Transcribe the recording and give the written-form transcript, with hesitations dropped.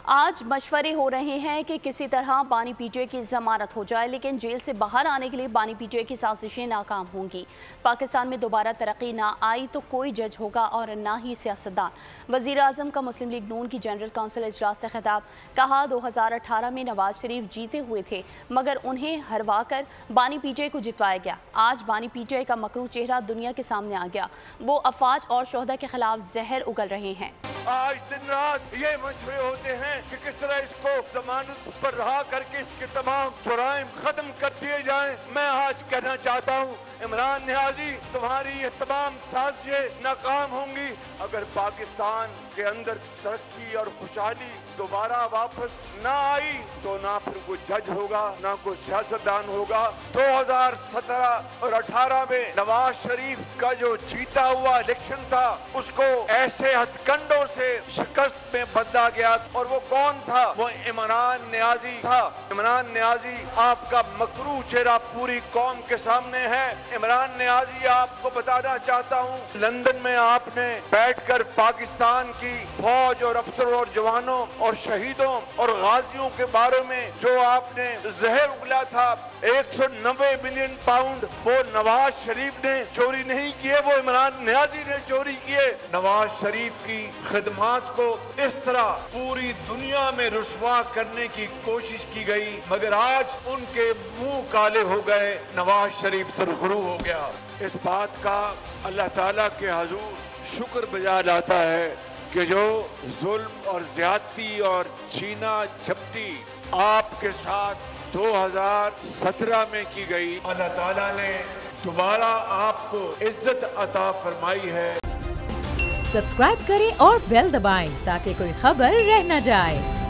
आज मशवरे हो रहे हैं कि किसी तरह बानी पीटीआई की जमानत हो जाए, लेकिन जेल से बाहर आने के लिए बानी पीटीआई की साजिशें नाकाम होंगी। पाकिस्तान में दोबारा तरक्की ना आई तो कोई जज होगा और ना ही सियासतदान। वज़ीर आज़म का मुस्लिम लीग नून की जनरल काउंसिल इजलास से खिताब। कहा 2018 में नवाज शरीफ जीते हुए थे मगर उन्हें हरवा कर बानी पीटीआई को जितवाया गया। आज बानी पीटीआई का मकरू चेहरा दुनिया के सामने आ गया। वो अफवाज और शोहदा के खिलाफ जहर उगल रहे हैं। आज दिन रात ये मशवरे होते हैं कि किस तरह इसको जमानत पर रहा करके इसके तमाम जुराइम खत्म कर दिए जाएं। मैं आज कहना चाहता हूँ इमरान नियाज़ी, तुम्हारी ये तमाम साजिशें नाकाम होंगी अगर पाकिस्तान के अंदर तरक्की और खुशहाली दोबारा वापस ना आई तो ना फिर कोई जज होगा ना कोई सियासतदान होगा। 2017 और 18 में नवाज शरीफ का जो जीता हुआ इलेक्शन था उसको ऐसे हथकंडों से शिकस्त में बदला गया और वो कौन था? वो इमरान नियाज़ी था। इमरान नियाज़ी आपका मकरू चेहरा पूरी कौम के सामने है। इमरान नियाज़ी, आपको बताना चाहता हूँ लंदन में आपने बैठकर पाकिस्तान की फौज और अफसरों और जवानों और शहीदों और गाजियों के बारे में जो आपने जहर उगला था, 190 मिलियन पाउंड वो नवाज शरीफ ने चोरी नहीं किए, वो इमरान नियाज़ी ने चोरी किए। नवाज शरीफ की खिदमात को इस तरह पूरी दुनिया में रुसवा करने की कोशिश की गई मगर आज उनके मुंह काले हो गए, नवाज शरीफ सरखरू हो गया। इस बात का अल्लाह ताला के हुजूर शुक्र बजा लाता है कि जो जुल्म और ज्यादती और छीना झपटी आपके साथ 2017 में की गई, अल्लाह ताला ने दोबारा आपको इज्जत अता फरमाई है। सब्सक्राइब करें और बेल दबाएं ताकि कोई खबर रह न जाए।